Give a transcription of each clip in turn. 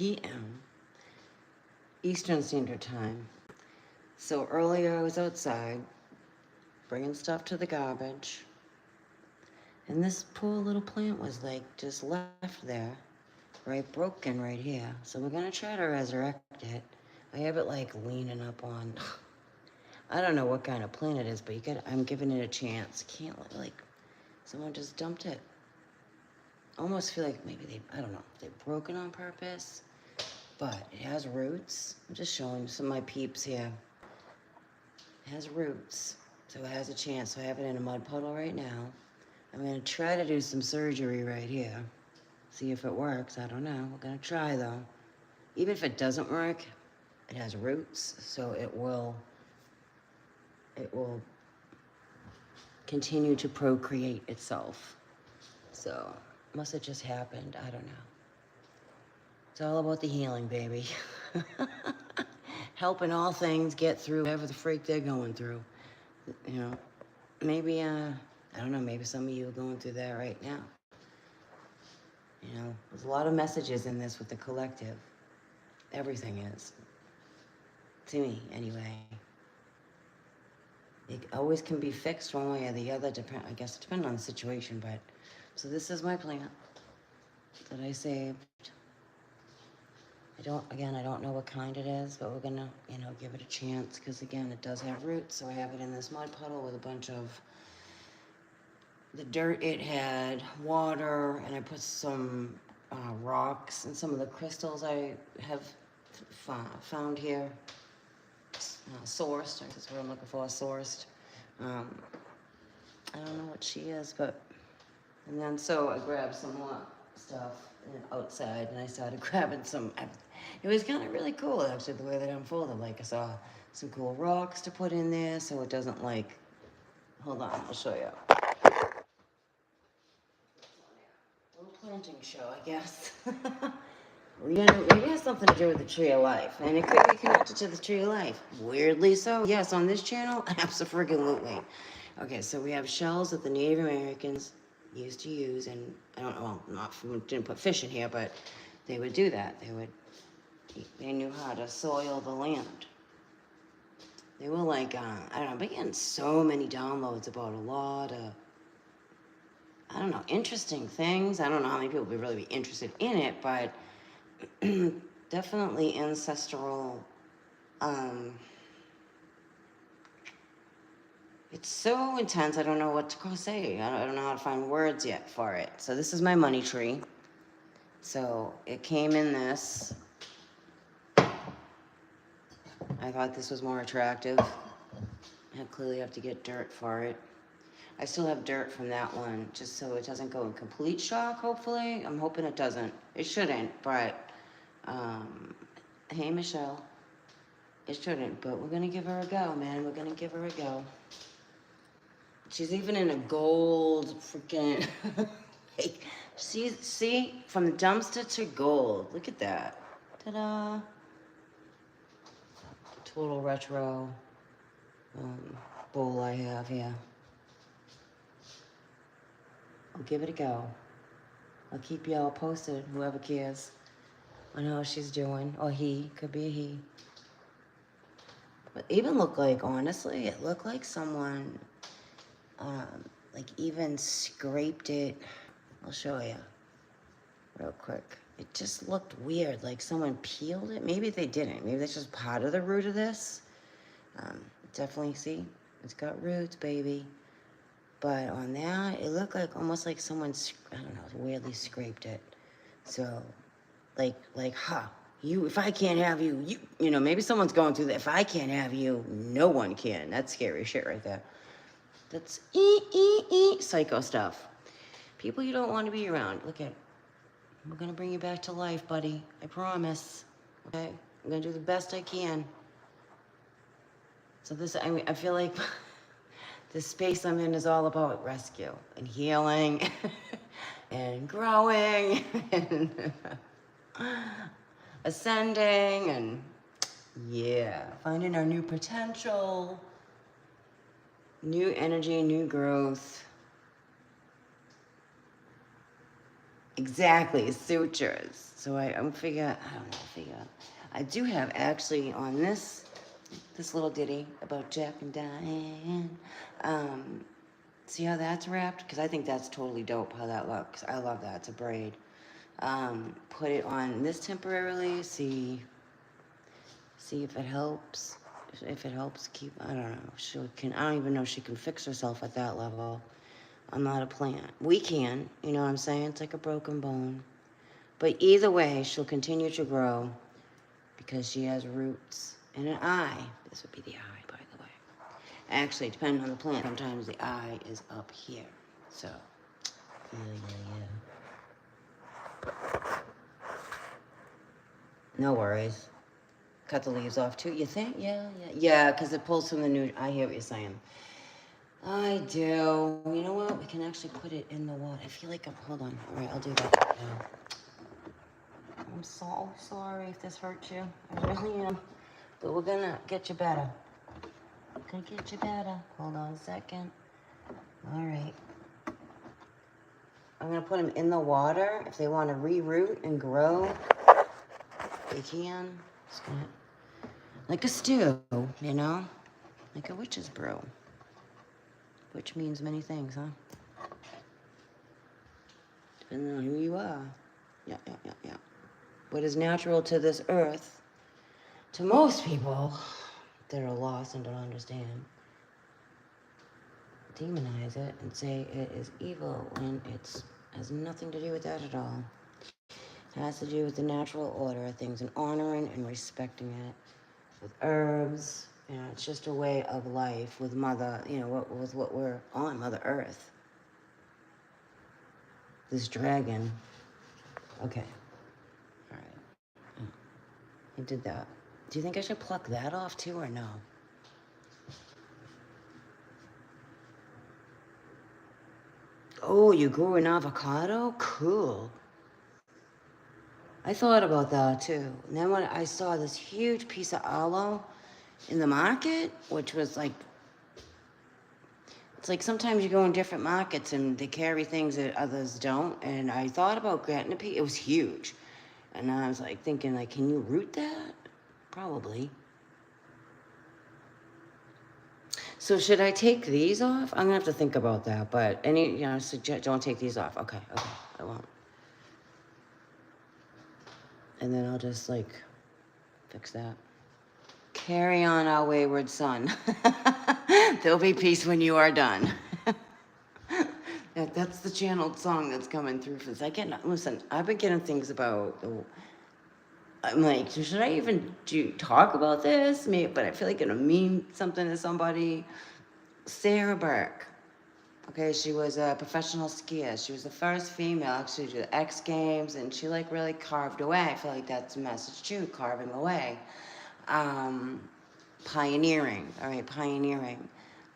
p.m. Eastern Standard Time. So earlier I was outside bringing stuff to the garbage, and this poor little plant was like just left there, right, broken right here. So we're gonna try to resurrect it. I have it like leaning up on, I don't know what kind of plant it is, but I'm giving it a chance. Can't like, someone just dumped it. Almost feel like maybe I don't know, they broke it on purpose, but it has roots. I'm just showing some of my peeps here. It has roots, so it has a chance. So I have it in a mud puddle right now. I'm gonna try to do some surgery right here. See if it works, I don't know. We're gonna try though. Even if it doesn't work, it has roots, so it will continue to procreate itself. So, must have just happened, I don't know. It's all about the healing, baby. Helping all things get through whatever the freak they're going through. You know, maybe, I don't know, maybe some of you are going through that right now. You know, there's a lot of messages in this with the collective. Everything is. To me, anyway. It always can be fixed one way or the other, I guess it depends on the situation, but... So this is my plant that I saved. I don't know what kind it is, but we're gonna, give it a chance, because again, it does have roots, so I have it in this mud puddle with a bunch of the dirt it had, water, and I put some rocks and some of the crystals I have found here, sourced, that's what I'm looking for, sourced. I don't know what she is, but, and then so I grabbed some more stuff outside, and I started grabbing some, it was kind of really cool, actually, the way that it unfolded. Like, I saw some cool rocks to put in there, so it doesn't, like, hold on, I'll show you. Little planting show, I guess. Maybe it has something to do with the tree of life, and it could be connected to the tree of life. Weirdly so. Yes, on this channel, absolutely. Okay, so we have shells that the Native Americans used to use, and I don't know, didn't put fish in here, but they would do that. They knew how to soil the land. They were like, I don't know, but getting so many downloads about a lot of, I don't know, interesting things. I don't know how many people would really be interested in it, but definitely ancestral. It's so intense, I don't know what to say. I don't know how to find words yet for it. So this is my money tree. So it came in this. I thought this was more attractive. I clearly have to get dirt for it. I still have dirt from that one, just so it doesn't go in complete shock, hopefully. I'm hoping it doesn't. It shouldn't, but, hey, Michelle. It shouldn't, but we're gonna give her a go, man. We're gonna give her a go. She's even in a gold freaking, like, see, from the dumpster to gold. Look at that. Ta-da. Total retro bowl I have here. I'll give it a go. I'll keep y'all posted, whoever cares, on how she's doing. Or he, could be a he. But even looked like, honestly, it looked like someone, like even scraped it. I'll show you real quick. It just looked weird, like someone peeled it. Maybe they didn't. Maybe that's just part of the root of this. Definitely, see, it's got roots, baby. But on that, it looked like almost like someone, I don't know, weirdly scraped it. So, like, if I can't have you, maybe someone's going through that. If I can't have you, no one can. That's scary shit right there. That's psycho stuff. People you don't want to be around. Look at, we're gonna bring you back to life, buddy. I promise. Okay? I'm gonna do the best I can. So this, I feel like the space I'm in is all about rescue and healing and growing and ascending and, yeah, finding our new potential, new energy, new growth. Exactly, sutures. So I'm figure, I don't know, I do have actually on this little ditty about Jack and Diane. See how that's wrapped? Because I think that's totally dope how that looks. I love that. It's a braid. Put it on this temporarily. See if it helps. If it helps keep, I don't know. I don't even know if she can fix herself at that level. I'm not a plant. We can, you know what I'm saying? It's like a broken bone. But either way, she'll continue to grow because she has roots and an eye. This would be the eye, by the way. Actually, depending on the plant, sometimes the eye is up here. So, yeah. No worries. Cut the leaves off too, you think? Yeah, because it pulls from the new, I hear what you're saying. I do. You know what? We can actually put it in the water. I feel like hold on. All right, I'll do that now. I'm so sorry if this hurts you. I really am. But we're gonna get you better. We're gonna get you better. Hold on a second. All right. I'm gonna put them in the water. If they want to reroot and grow, they can. Just gonna, like a stew, you know? Like a witch's brew. Which means many things, huh? Depending on who you are. Yeah. What is natural to this earth, to most people that are lost and don't understand, demonize it and say it is evil when it has nothing to do with that at all. It has to do with the natural order of things and honoring and respecting it with herbs. You know, it's just a way of life with Mother, you know, with what we're on, Mother Earth. This dragon. Okay. All right. I did that. Do you think I should pluck that off too or no? Oh, you grew an avocado? Cool. I thought about that too. And then when I saw this huge piece of aloe in the market, which was like, it's like sometimes you go in different markets and they carry things that others don't. And I thought about getting a piece. It was huge. And I was like thinking, like, can you root that? Probably. So should I take these off? I'm gonna have to think about that. But suggest don't take these off. Okay, I won't. And then I'll just like fix that. Carry on, our wayward son. There'll be peace when you are done. That's the channeled song that's coming through for this. Listen, I've been getting things about, I'm like, should I even talk about this? Maybe, but I feel like it'll mean something to somebody. Sarah Burke. Okay, she was a professional skier. She was the first female actually to do the X Games, and she like really carved away. I feel like that's a message too, carving away. Pioneering, all right, pioneering.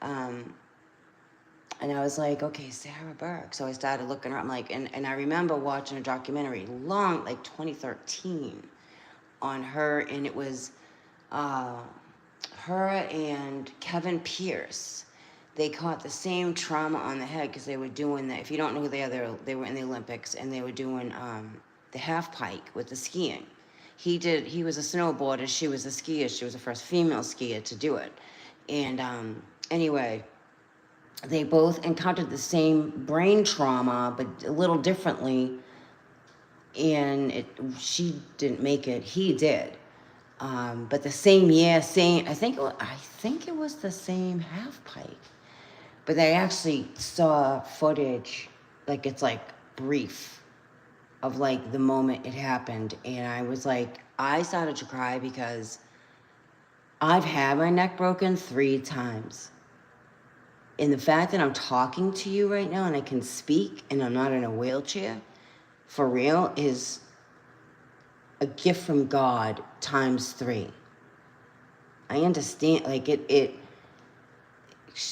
And I was like, okay, Sarah Burke. So I started looking her up. I'm like, and I remember watching a documentary long, like 2013, on her, and it was her and Kevin Pierce. They caught the same trauma on the head because they were doing that. If you don't know who they are, they were in the Olympics, and they were doing the half pike with the skiing. He was a snowboarder. She was a skier. She was the first female skier to do it. And anyway, they both encountered the same brain trauma, but a little differently. And she didn't make it. He did. But the same year, I think it was the same half pipe. But they actually saw footage, like it's like brief, of like the moment it happened. And I was like, I started to cry because I've had my neck broken 3 times. And the fact that I'm talking to you right now and I can speak and I'm not in a wheelchair, for real, is a gift from God times 3. I understand, like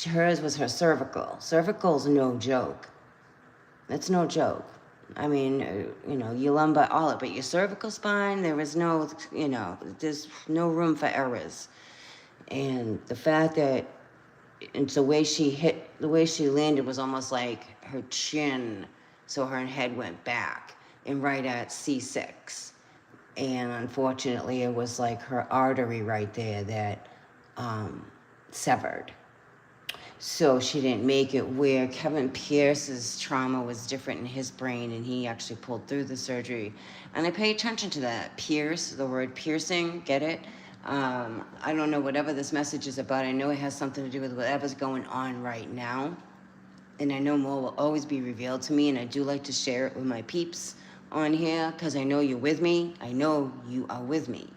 hers was her cervical. Cervical's no joke. It's no joke. I mean, your lumbar, all of it, but your cervical spine, there is no, there's no room for errors. And the fact that, and the way she landed was almost like her chin, so her head went back. and right at C6. And unfortunately, it was like her artery right there that severed. So she didn't make it, where Kevin Pierce's trauma was different in his brain, and he actually pulled through the surgery. And I pay attention to that. Pierce, the word piercing, get it? I don't know whatever this message is about. I know it has something to do with whatever's going on right now. And I know more will always be revealed to me, and I do like to share it with my peeps on here, because I know you're with me. I know you are with me.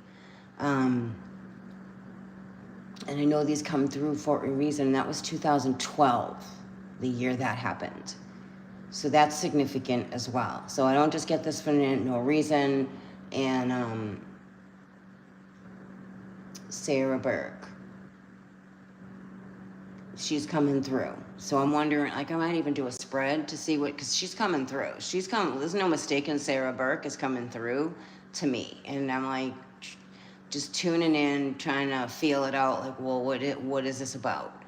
And I know these come through for a reason, and that was 2012, the year that happened. So that's significant as well. So I don't just get this for no reason. And Sarah Burke, she's coming through. So I'm wondering, like, I might even do a spread to see what, because she's coming through. She's coming, there's no mistaking Sarah Burke is coming through to me. And I'm like, just tuning in, trying to feel it out, like, well, what is this about?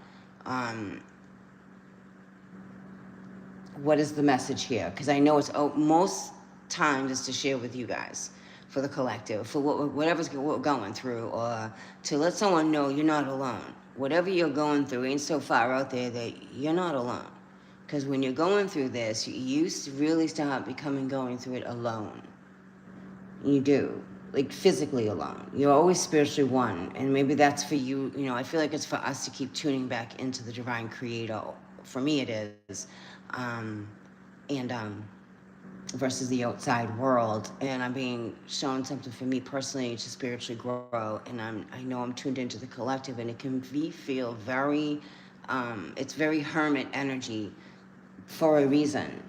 What is the message here? Because I know it's most times it's to share with you guys, for the collective, for whatever's we're going through, or to let someone know you're not alone. Whatever you're going through ain't so far out there that you're not alone. Because when you're going through this, you really start going through it alone. You do. Like, physically alone. You're always spiritually one. And maybe that's for you. You know, I feel like it's for us to keep tuning back into the divine creator. For me, it is. Versus the outside world. And I'm being shown something for me personally to spiritually grow. And I know I'm tuned into the collective, and it can feel very, it's very hermit energy for a reason.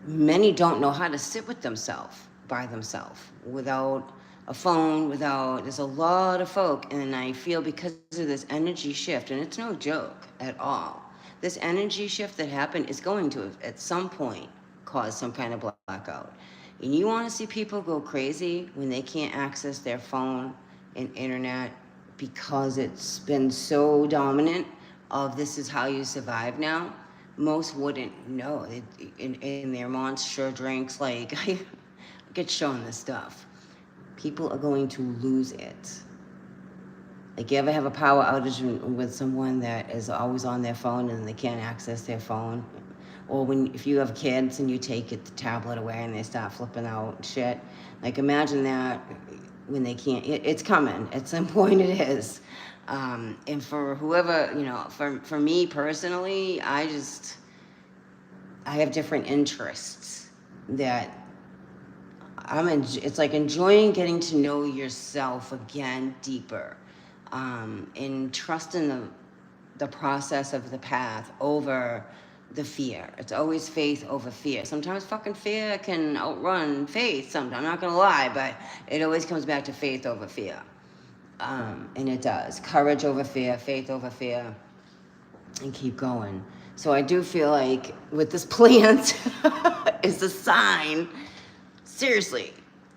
Many don't know how to sit with themselves, by themselves, without a phone, there's a lot of folk, and I feel because of this energy shift, and it's no joke at all, this energy shift that happened is going to, at some point, cause some kind of blackout. And you want to see people go crazy when they can't access their phone and internet, because it's been so dominant of this is how you survive now. Most wouldn't know. In their monster drinks, like, I get shown this stuff. People are going to lose it. Like, you ever have a power outage with someone that is always on their phone and they can't access their phone? Or if you have kids and you take the tablet away and they start flipping out shit. Like, imagine that when they can't. It's coming. At some point it is. And for whoever, for me personally, I have different interests that it's like enjoying getting to know yourself again deeper, and trusting the process of the path over the fear. It's always faith over fear. Sometimes fucking fear can outrun faith. Sometimes, I'm not gonna lie, but it always comes back to faith over fear. And it does. Courage over fear, faith over fear, and keep going. So I do feel like with this plant is a sign, seriously,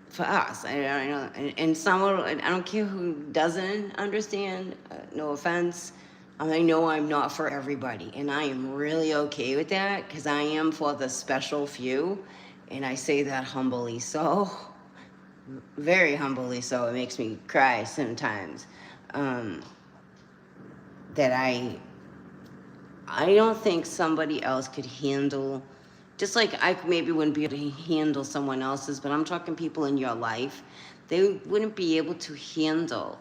for us. I know, and someone, I don't care who doesn't understand, no offense. I know I'm not for everybody, and I am really okay with that, because I am for the special few, and I say that humbly so. Very humbly so. It makes me cry sometimes. That I don't think somebody else could handle, just like I maybe wouldn't be able to handle someone else's, but I'm talking people in your life. They wouldn't be able to handle,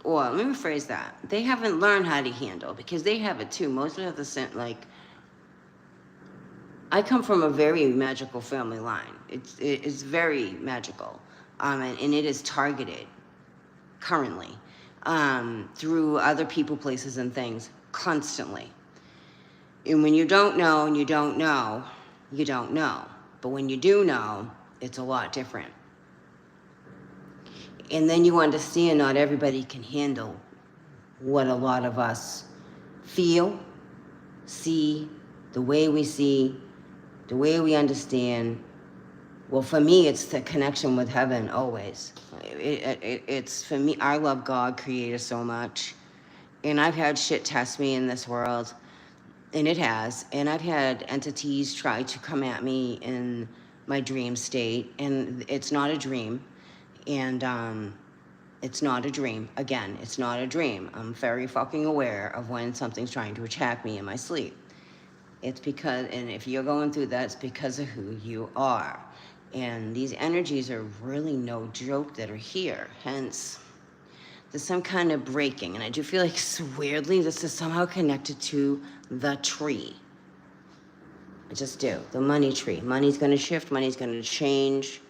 or let me rephrase that. They haven't learned how to handle, because they have it too. Most of the, like, I come from a very magical family line. It's very magical. And it is targeted currently through other people, places, and things constantly. And when you don't know, and you don't know, you don't know. But when you do know, it's a lot different. And then you understand not everybody can handle what a lot of us feel, see, the way we see, the way we understand. Well, for me, it's the connection with heaven always. It's for me, I love God, Creator, so much. And I've had shit test me in this world, and it has. And I've had entities try to come at me in my dream state, and it's not a dream. And it's not a dream. Again, it's not a dream. I'm very fucking aware of when something's trying to attack me in my sleep. It's because, and if you're going through that, it's because of who you are. And these energies are really no joke that are here. Hence, there's some kind of breaking. And I do feel like, weirdly, this is somehow connected to the tree. I just do. The money tree. Money's going to shift. Money's going to change.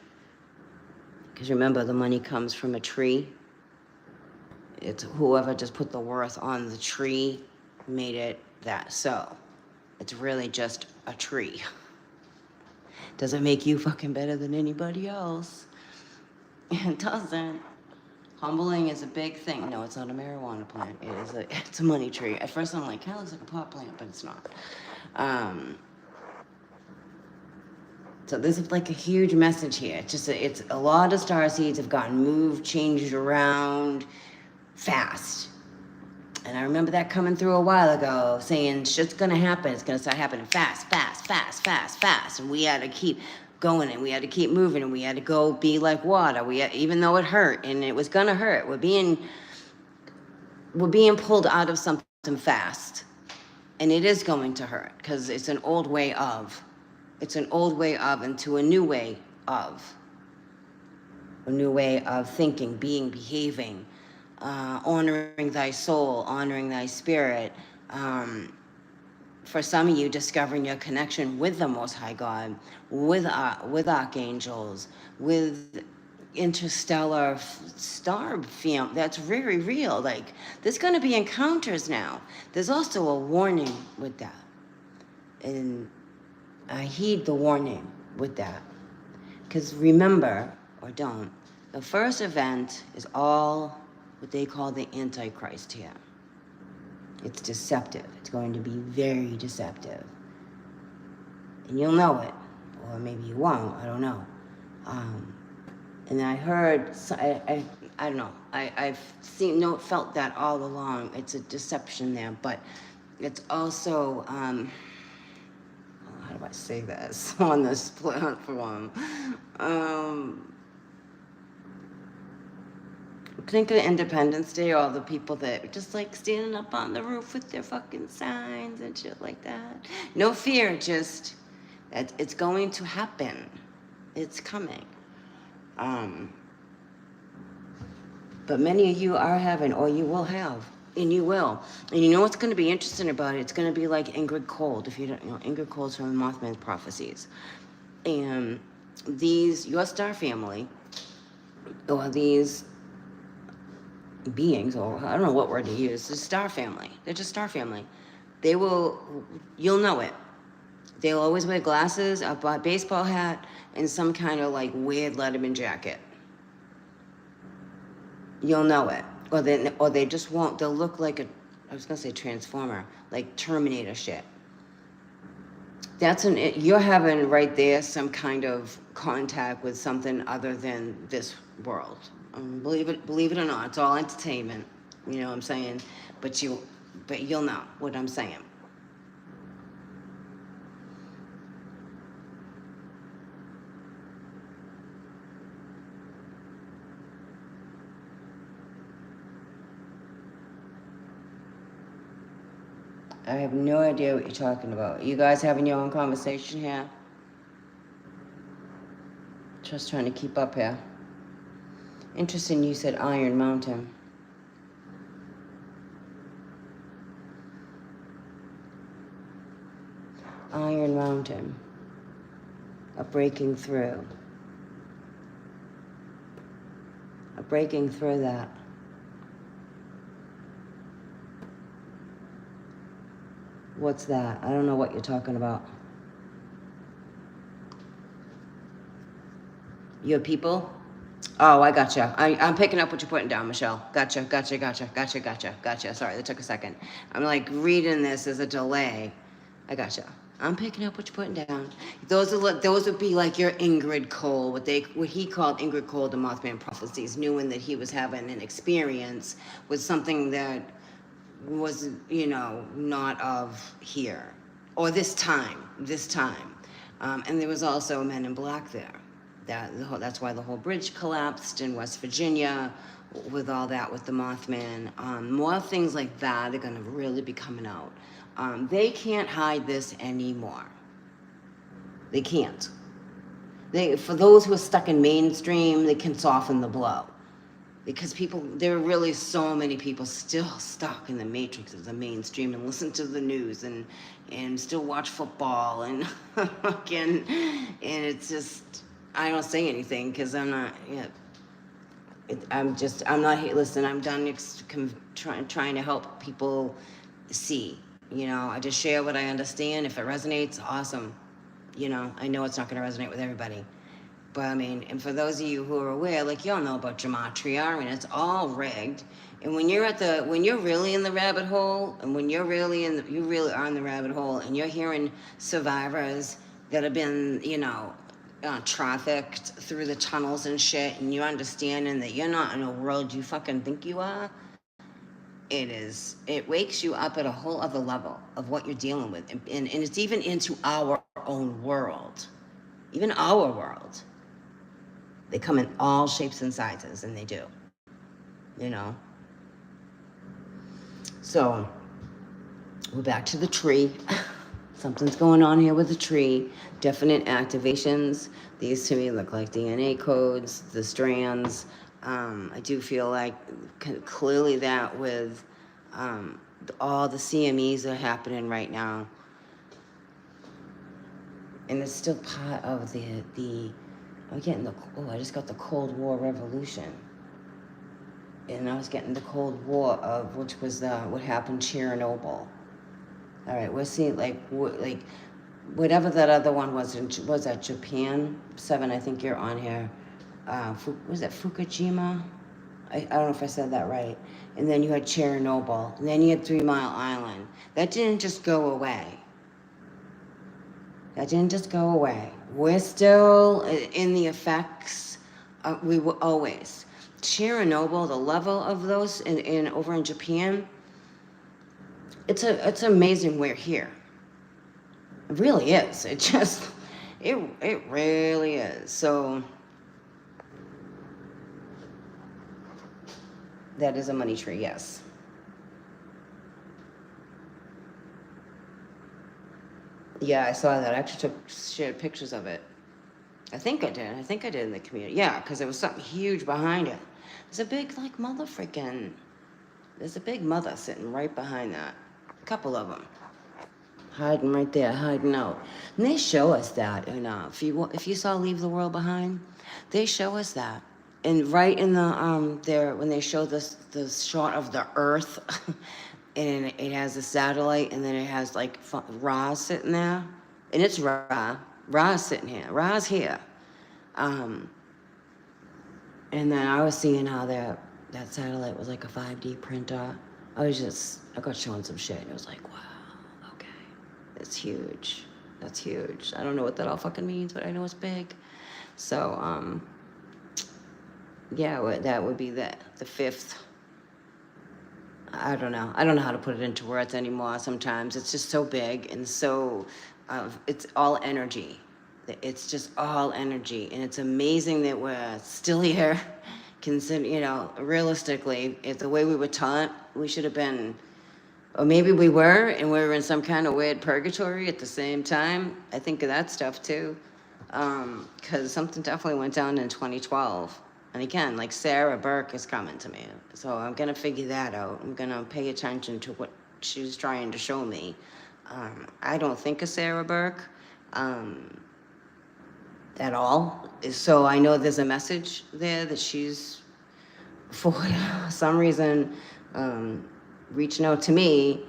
Because remember, the money comes from a tree. It's whoever just put the worth on the tree made it that. So it's really just a tree. Doesn't make you fucking better than anybody else. It doesn't. Humbling is a big thing. No, it's not a marijuana plant. It's a money tree. At first I'm like, kind of looks like a pot plant, but it's not. So this is like a huge message here. It's a lot of star seeds have gotten moved, changed around fast. And I remember that coming through a while ago, saying shit's gonna happen. It's gonna start happening fast, fast, fast, fast, fast. And we had to keep going, and we had to keep moving, and we had to go be like water. Even though it hurt, and it was gonna hurt. We're being pulled out of something fast, and it is going to hurt because it's an old way of. It's an old way of into a new way of. A new way of thinking, being, behaving, honoring thy soul, honoring thy spirit. For some of you, discovering your connection with the Most High God, with archangels, with interstellar star film. That's very real. Like, there's going to be encounters now. There's also a warning with that. And I heed the warning with that. Because remember, or don't, the first event is all what they call the Antichrist here. It's deceptive. It's going to be very deceptive. And you'll know it. Or maybe you won't. I don't know. And I heard, I don't know. I've felt that all along. It's a deception there. But it's also, how do I say this on this platform? Think of Independence Day, all the people that just like standing up on the roof with their fucking signs and shit like that. No fear, just that it's going to happen. It's coming. But many of you are having, or you will have, and you will. And you know what's going to be interesting about it? It's going to be like Ingrid Cold, if you don't know. Ingrid Cold's from Mothman's Prophecies. And your star family, or these beings, or I don't know what word to use, the star family. They're just star family. You'll know it. They'll always wear glasses, a baseball hat, and some kind of like weird Letterman jacket. You'll know it. Or they just won't. They'll look like I was gonna say Transformer, like Terminator shit. You're having right there some kind of contact with something other than this world. Believe it or not, it's all entertainment. You know what I'm saying? But you'll know what I'm saying. I have no idea what you're talking about. You guys having your own conversation here? Just trying to keep up here. Interesting, you said Iron Mountain. Iron Mountain. A breaking through. A breaking through that. What's that? I don't know what you're talking about. Your people? Oh, I gotcha. I'm picking up what you're putting down, Michelle. Gotcha. Sorry, that took a second. I'm like reading this, there's a delay. I gotcha. I'm picking up what you're putting down. Those would be like your Ingrid Cole, what he called Ingrid Cole, the Mothman Prophecies, knowing that he was having an experience with something that was, not of here or this time. And there was also Men in Black there. That's why the whole bridge collapsed in West Virginia with all that with the Mothman. More things like that are going to really be coming out. They can't hide this anymore. They can't. For those who are stuck in mainstream, they can soften the blow. Because there are really so many people still stuck in the matrix of the mainstream and listen to the news and still watch football and again, and it's just, I don't say anything because I'm not, I'm not, listen, I'm done trying to help people see, I just share what I understand. If it resonates, awesome. I know it's not going to resonate with everybody. But I mean, and for those of you who are aware, like y'all know about gematria, and it's all rigged. And when you're really in the rabbit hole, and when you really are in the rabbit hole, and you're hearing survivors that have been, trafficked through the tunnels and shit, and you're understanding that you're not in a world you fucking think you are, it wakes you up at a whole other level of what you're dealing with. And it's even into our own world. Even our world. They come in all shapes and sizes, and they do. So, we're back to the tree. Something's going on here with the tree. Definite activations. These to me look like DNA codes, the strands. I do feel like clearly that with all the CMEs that are happening right now. And it's still part of I just got the Cold War revolution. And I was getting the Cold War which was what happened Chernobyl. All right, we're seeing whatever that other one was that Japan 7? I think you're on here. Was it Fukushima? I don't know if I said that right. And then you had Chernobyl, and then you had 3 Mile Island. That didn't just go away. We're still in the effects. We were always. Chernobyl, the level of those over in Japan, it's amazing we're here. It really is. It really is. So that is a money tree, yes. Yeah, I saw that. I actually shared pictures of it. I think I did in the community. Yeah, because there was something huge behind it. There's a big, there's a big mother sitting right behind that. A couple of them. Hiding right there, hiding out. And they show us that. And if you saw Leave the World Behind, they show us that. And right in the, when they show the shot of the Earth, and it has a satellite, and then it has Ra sitting there, and it's Ra's sitting here. Ra's here. And then I was seeing how that satellite was like a 5D printer. I got shown some shit, and it was like, wow, okay, that's huge. That's huge. I don't know what that all fucking means, but I know it's big. So, yeah, that would be the 5th. I don't know how to put it into words anymore. Sometimes it's just so big and so, it's all energy. It's just all energy, and it's amazing that we're still here. Realistically, if the way we were taught, we should have been, or maybe we were, and we were in some kind of weird purgatory at the same time. I think of that stuff too, because something definitely went down in 2012. And again, Sarah Burke is coming to me. So I'm going to figure that out. I'm going to pay attention to what she's trying to show me. I don't think of Sarah Burke at all. So I know there's a message there that she's, for some reason, reaching out to me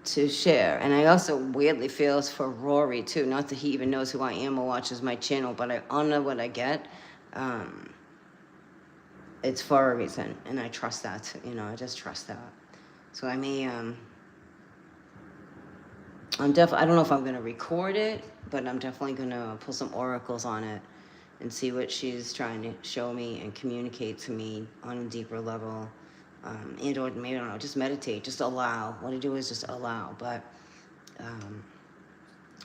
to share. And I also weirdly feel for Rory, too. Not that he even knows who I am or watches my channel, but I honor what I get. It's for a reason, and I trust that. I just trust that. So I may, I don't know if I'm going to record it, but I'm definitely going to pull some oracles on it and see what she's trying to show me and communicate to me on a deeper level. And or maybe, I don't know, just meditate, just allow. What I do is just allow. But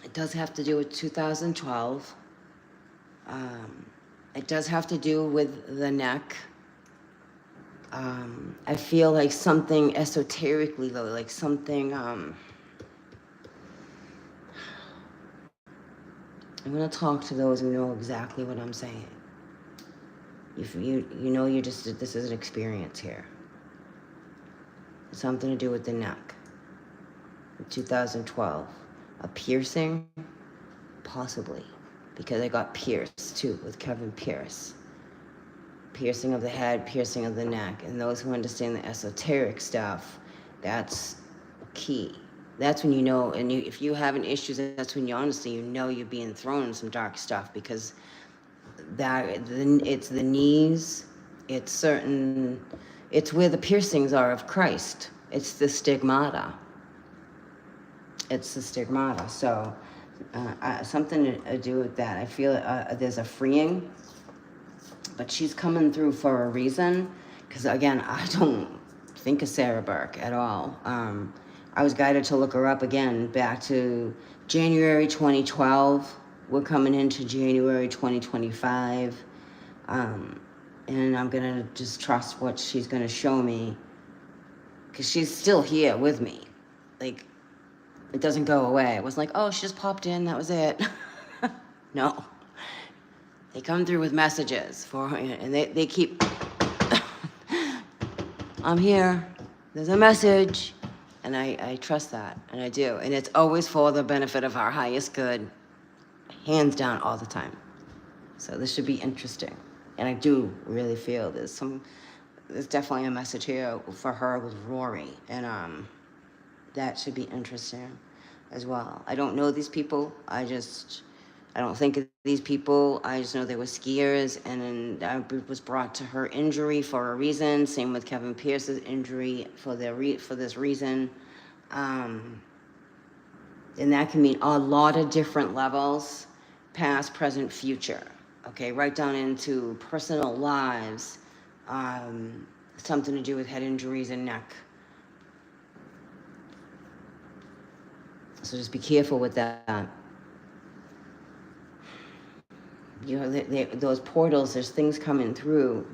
It does have to do with 2012. It does have to do with the neck. I feel like something esoterically, though, like something, I'm going to talk to those who know exactly what I'm saying. If you know, this is an experience here. Something to do with the neck. 2012. A piercing? Possibly. Because I got pierced, too, with Kevin Pierce. Piercing of the head, piercing of the neck. And those who understand the esoteric stuff, that's key. That's when you know, and if you have an issue, that's when you honestly, you know you're being thrown in some dark stuff, because it's the knees, it's where the piercings are of Christ. It's the stigmata. So something to do with that. I feel there's a freeing, but she's coming through for a reason, because again, I don't think of Sarah Burke at all. I was guided to look her up again back to January 2012. We're coming into January 2025. And I'm going to just trust what she's going to show me, because she's still here with me. Like, it doesn't go away. It wasn't like, oh, she just popped in, that was it. No. They come through with messages for her, and they keep, I'm here, there's a message. And I trust that, and I do. And it's always for the benefit of our highest good, hands down, all the time. So this should be interesting. And I do really feel there's definitely a message here for her with Rory. And that should be interesting as well. I don't know these people. I don't think of these people. I just know they were skiers, and then I was brought to her injury for a reason. Same with Kevin Pierce's injury for this reason. And that can mean a lot of different levels, past, present, future. Okay, right down into personal lives, something to do with head injuries and neck. So just be careful with that. You know, those portals, there's things coming through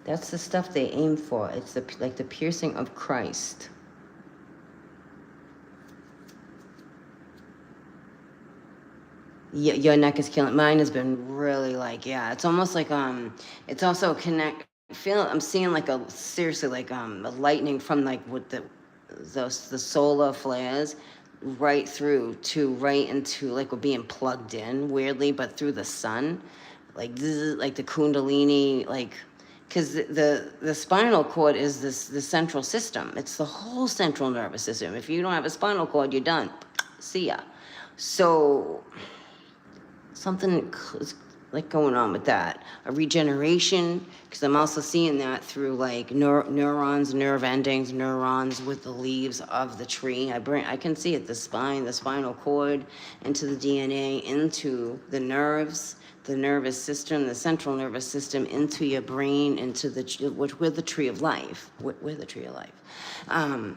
that's the stuff they aim for. It's like the piercing of Christ. Your neck is killing. Mine has been really like, yeah, it's almost like, it's also I'm seeing like seriously like a lightning from like with the solar flares right into like we're being plugged in weirdly, but through the sun, like this is like the Kundalini, like, because the spinal cord is the central system. It's the whole central nervous system. If you don't have a spinal cord, you're done. See ya. So something is like going on with that, a regeneration, because I'm also seeing that through like neurons, nerve endings, neurons with the leaves of the tree. I can see it, the spine, the spinal cord, into the DNA, into the nerves, the nervous system, the central nervous system, into your brain, into we're the tree of life. We're the tree of life. And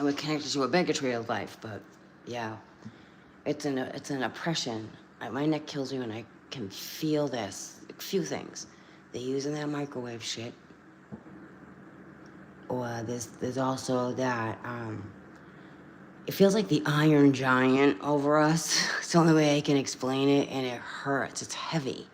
we're connected to a bigger tree of life, but yeah, it's an oppression. My neck kills me when I can feel this. A few things. They're using that microwave shit. Or there's also that, it feels like the Iron Giant over us. It's the only way I can explain it, and it hurts. It's heavy.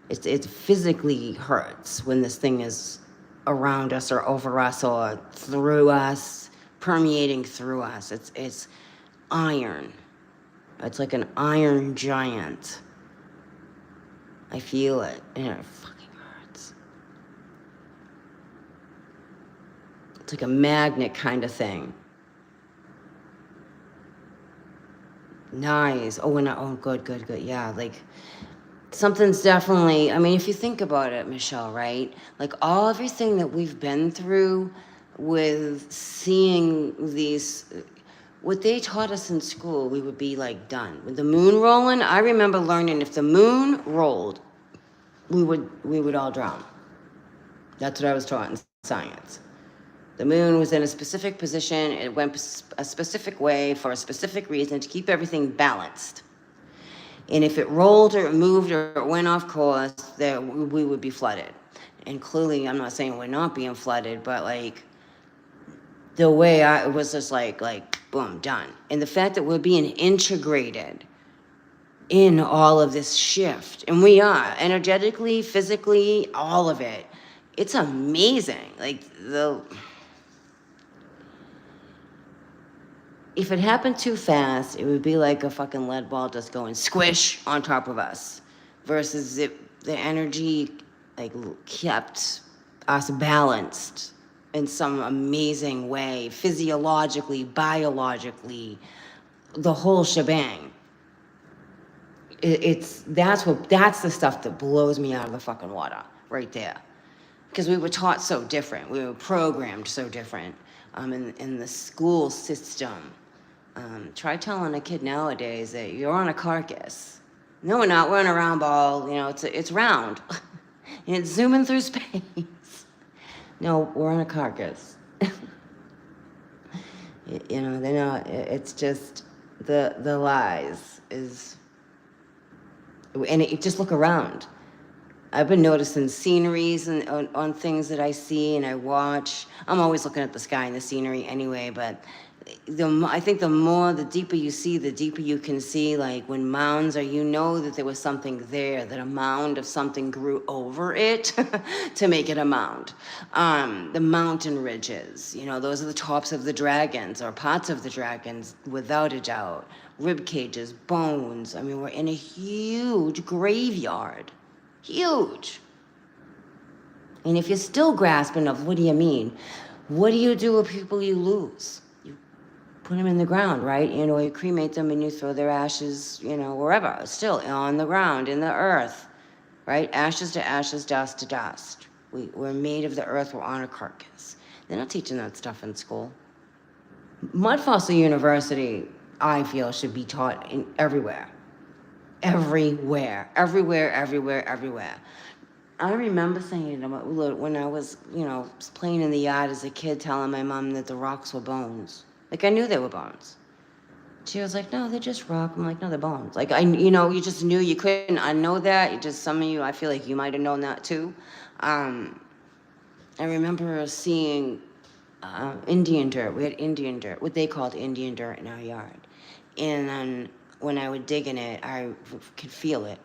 It physically hurts when this thing is around us or over us or through us, permeating through us. It's iron. It's like an iron giant. I feel it, and it fucking hurts. It's like a magnet kind of thing. Nice. Oh, good. Yeah, like something's definitely, I mean, if you think about it, Michelle, right? Like everything that we've been through with seeing these, what they taught us in school, we would be like done. With the moon rolling, I remember learning if the moon rolled, we would all drown. That's what I was taught in science. The moon was in a specific position. It went a specific way for a specific reason to keep everything balanced. And if it rolled or moved or went off course, that we would be flooded. And clearly, I'm not saying we're not being flooded, but like the way it was just like boom, done. And the fact that we're being integrated in all of this shift, and we are energetically, physically, all of it. It's amazing. Like if it happened too fast, it would be like a fucking lead ball just going squish on top of us, versus the energy like kept us balanced in some amazing way, physiologically, biologically, the whole shebang. That's the stuff that blows me out of the fucking water right there, because we were taught so different. We were programmed so different in the school system. Try telling a kid nowadays that you're on a carcass. No, we're not. We're on a round ball. You know, it's round, and it's zooming through space. No, we're on a carcass. You know, they know. It's just the lies is. And just look around. I've been noticing sceneries and on things that I see and I watch. I'm always looking at the sky and the scenery anyway, but I think the deeper you see, the deeper you can see. Like when mounds are, you know that there was something there, that a mound of something grew over it to make it a mound. The mountain ridges, you know, those are the tops of the dragons or parts of the dragons, without a doubt. Rib cages, bones. I mean, we're in a huge graveyard. Huge. And if you're still grasping of what do you mean? What do you do with people you lose? You put them in the ground, right? You know, you cremate them and you throw their ashes, you know, wherever. Still on the ground, in the earth, right? Ashes to ashes, dust to dust. We're made of the earth, we're on a carcass. They're not teaching that stuff in school. Mud Fossil University, I feel, should be taught everywhere. Everywhere. I remember saying when I was, you know, playing in the yard as a kid, telling my mom that the rocks were bones. Like, I knew they were bones. She was like, no, they're just rock. I'm like, no, they're bones. Like, you know, you just knew you couldn't unknow that. Some of you, I feel like you might have known that too. I remember seeing Indian dirt. We had Indian dirt, what they called Indian dirt in our yard. And then when I would dig in it, I could feel it.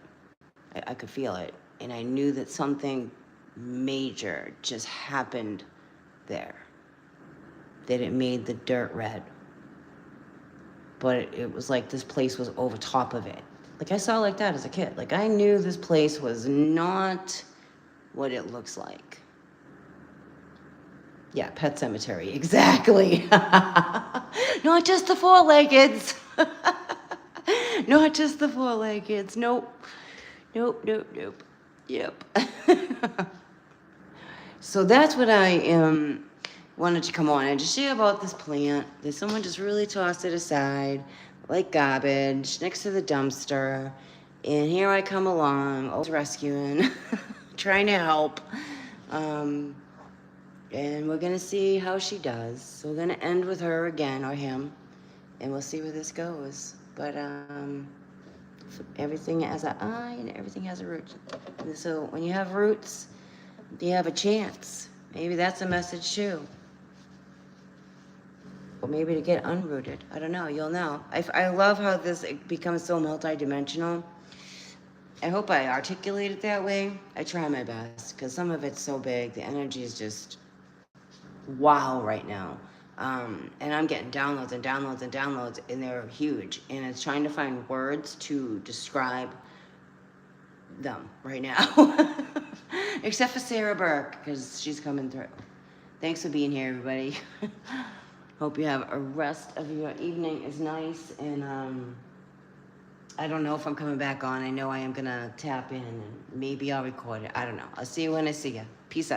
I could feel it. And I knew that something major just happened there. That it made the dirt red. But it was like this place was over top of it. Like I saw like that as a kid. Like I knew this place was not what it looks like. Yeah, Pet Cemetery, exactly. Not just the four-leggeds. Not just the four-leggeds. Nope. Yep. So that's what I wanted to come on and just share about this plant. That someone just really tossed it aside like garbage next to the dumpster. And here I come along, always rescuing, trying to help. And we're gonna see how she does. So we're gonna end with her again, or him, and we'll see where this goes. But everything has an eye and everything has a root. And so when you have roots, you have a chance. Maybe that's a message too. Or maybe to get unrooted. I don't know, you'll know. I love how this becomes so multidimensional. I hope I articulate it that way. I try my best, because some of it's so big, the energy is just wow right now. And I'm getting downloads, and they're huge. And it's trying to find words to describe them right now. Except for Sarah Burke, because she's coming through. Thanks for being here, everybody. Hope you have a rest of your evening is nice. And I don't know if I'm coming back on. I know I am going to tap in, and maybe I'll record it. I don't know. I'll see you when I see you. Peace out.